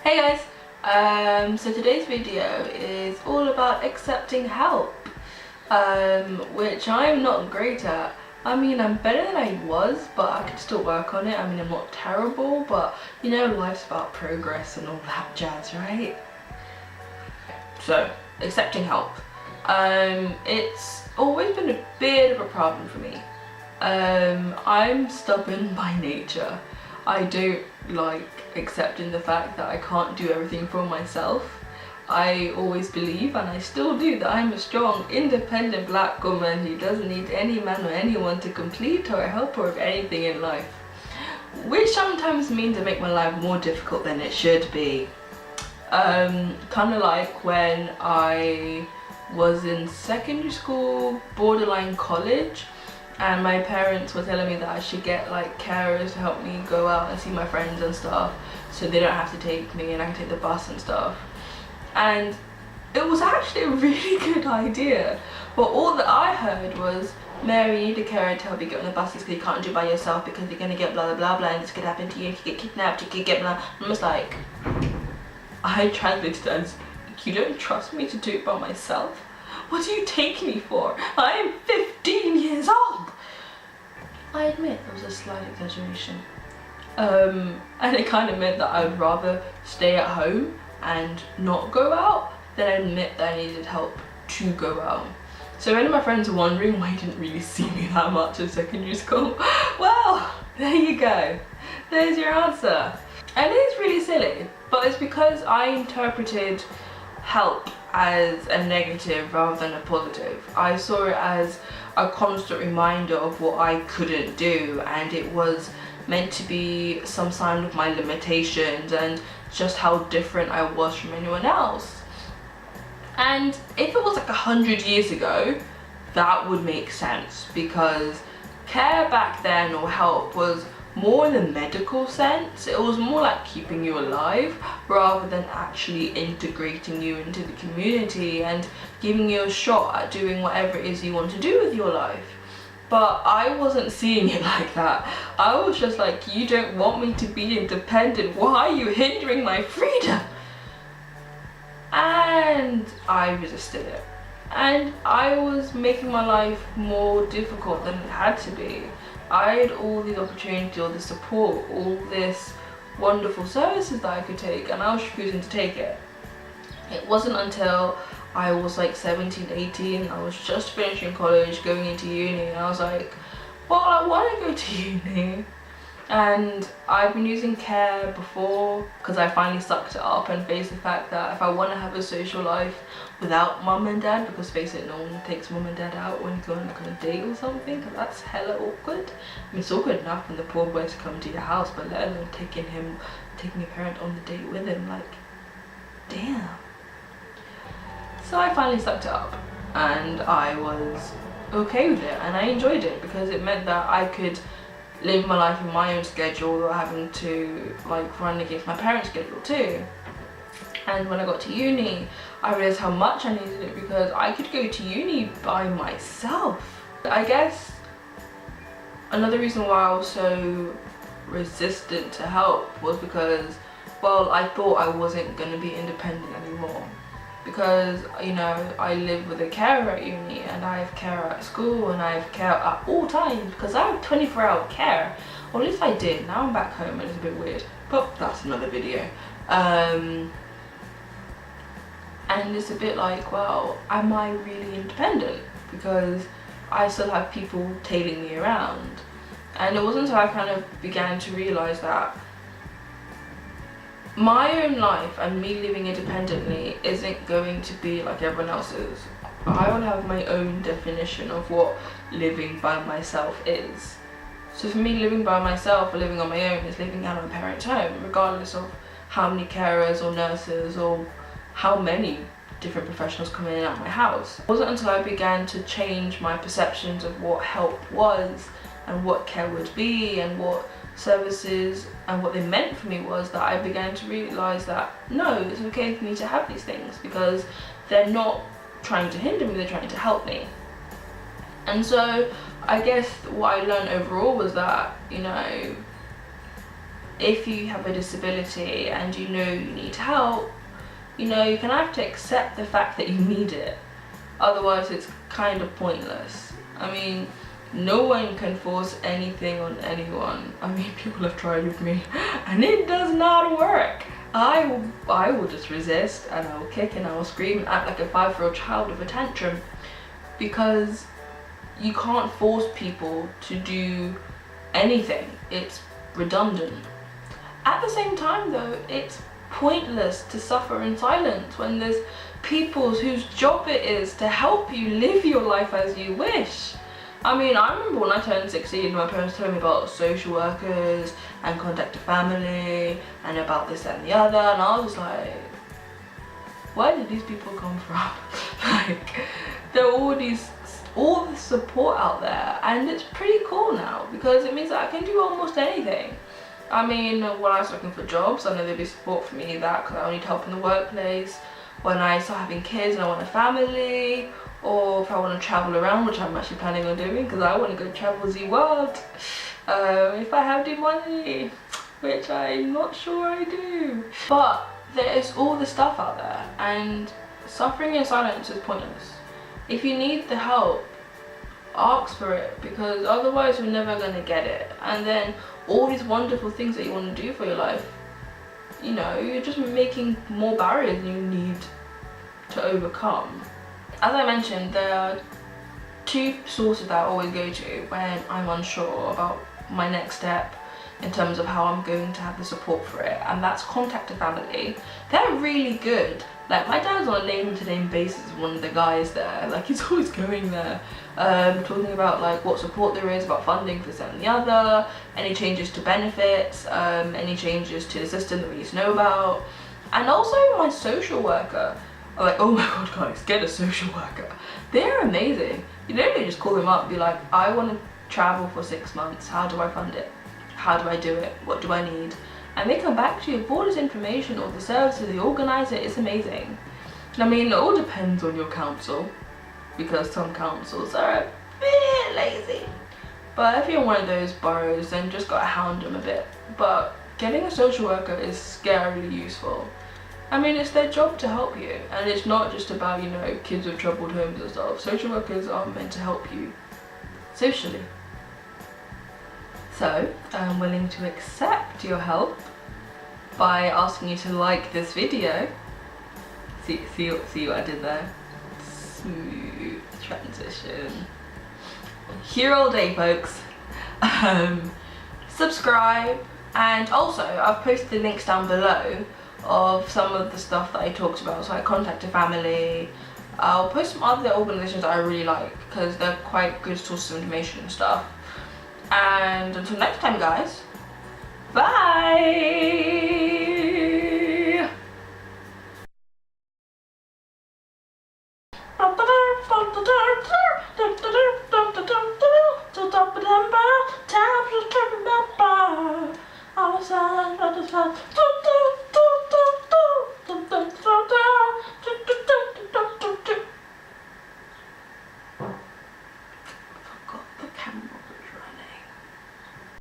Hey guys, so today's video is all about accepting help, which I'm not great at. I mean, I'm better than I was, but I could still work on it. I mean, I'm not terrible, but you know, life's about progress and all that jazz, right? So, accepting help. It's always been a bit of a problem for me. I'm stubborn by nature. I don't like accepting the fact that I can't do everything for myself. I always believe, and I still do, that I'm a strong, independent black woman who doesn't need any man or anyone to complete or help her with anything in life. Which sometimes means to make my life more difficult than it should be. Kind of like when I was in secondary school, borderline college, and my parents were telling me that I should get like carers to help me go out and see my friends and stuff, so they don't have to take me and I can take the bus and stuff. And it was actually a really good idea, but all that I heard was, Mary, you need a carer to help you get on the buses because you can't do it by yourself because you're gonna get blah blah blah blah and this could happen to you, you could get kidnapped, you could get blah. I was like, I translated it as, you don't trust me to do it by myself? What do you take me for? I am 15 years old! I admit it was a slight exaggeration. And it kind of meant that I would rather stay at home and not go out than admit that I needed help to go out. So many of my friends are wondering why you didn't really see me that much in secondary school. Well, there you go. There's your answer. And it is really silly, but it's because I interpreted help as a negative rather than a positive. I saw it as a constant reminder of what I couldn't do, and it was meant to be some sign of my limitations and just how different I was from anyone else. And if it was like 100 years ago, that would make sense, because care back then, or help, was more in the medical sense. It was more like keeping you alive rather than actually integrating you into the community and giving you a shot at doing whatever it is you want to do with your life. But I wasn't seeing it like that. I was just like, you don't want me to be independent, why are you hindering my freedom? And I resisted it. And I was making my life more difficult than it had to be. I had all these opportunities, all this support, all this wonderful services that I could take, and I was refusing to take it. It wasn't until I was like 17, 18, I was just finishing college, going into uni, and I was like, well, I want to go to uni. And I've been using care before because I finally sucked it up and faced the fact that if I want to have a social life without mum and dad, because face it, no one takes mum and dad out when you go on like on a date or something, because that's hella awkward. I mean, it's awkward enough when the poor boy's come to your house, but let alone taking a parent on the date with him, like, damn. So I finally sucked it up, and I was okay with it, and I enjoyed it because it meant that I could live my life in my own schedule without having to like run against my parents' schedule too. And when I got to uni, I realized how much I needed it because I could go to uni by myself. I guess another reason why I was so resistant to help was because, well, I thought I wasn't going to be independent anymore. Because, you know, I live with a carer at uni, and I have carer at school, and I have care at all times because I have 24-hour care. Or at least I did. Now I'm back home and it's a bit weird, but that's another video. And it's a bit like, well, am I really independent? Because I still have people tailing me around. And it wasn't until I kind of began to realise that my own life and me living independently isn't going to be like everyone else's. I will have my own definition of what living by myself is. So for me, living by myself or living on my own is living out of my parents' home, regardless of how many carers or nurses or how many different professionals come in and out of my house. It wasn't until I began to change my perceptions of what help was and what care would be and what services and what they meant for me was that I began to realise that no, it's okay for me to have these things because they're not trying to hinder me, they're trying to help me. And so I guess what I learned overall was that, you know, if you have a disability and you know you need help, you know, you can have to accept the fact that you need it. Otherwise it's kind of pointless. I mean, no one can force anything on anyone. I mean, people have tried with me and it does not work. I will just resist, and I will kick and I will scream and act like a 5-year-old child with a tantrum, because you can't force people to do anything. It's redundant. At the same time though, it's pointless to suffer in silence when there's people whose job it is to help you live your life as you wish. I mean, I remember when I turned 16, my parents told me about social workers and contact a family and about this and the other, and I was like, where did these people come from? Like, there are all this support out there, and it's pretty cool now because it means that I can do almost anything. I mean, when I was looking for jobs, I know there'd be support for me in that because I need help in the workplace. When I start having kids and I want a family, or if I want to travel around, which I'm actually planning on doing because I want to go travel the world. If I have the money, which I'm not sure I do. But there is all the stuff out there, and suffering in silence is pointless. If you need the help, ask for it, because otherwise you're never going to get it. And then all these wonderful things that you want to do for your life, you know, you're just making more barriers you need to overcome. As I mentioned, there are 2 sources that I always go to when I'm unsure about my next step in terms of how I'm going to have the support for it, and that's contact a family. They're really good. Like, my dad's on a name-to-name basis with one of the guys there. Like, he's always going there, talking about like what support there is, about funding for this and the other, any changes to benefits, any changes to the system that we need to know about. And also my social worker. I'm like, oh my god guys, get a social worker. They're amazing. You literally just call them up and be like, I want to travel for 6 months, how do I fund it? How do I do it? What do I need? And they come back to you with all this information, all the services, they organise it. It's amazing. I mean, it all depends on your council, because some councils are a bit lazy. But if you're in one of those boroughs, then just gotta hound them a bit. But getting a social worker is scarily useful. I mean, it's their job to help you, and it's not just about, you know, kids with troubled homes and stuff. Social workers are meant to help you socially. So, I'm willing to accept your help by asking you to like this video. See what I did there? Smooth transition. Here all day, folks. Subscribe, and also I've posted the links down below of some of the stuff that I talked about. So I contact a family. I'll post some other organisations that I really like because they're quite good sources of information and stuff. And until next time guys, bye! Time to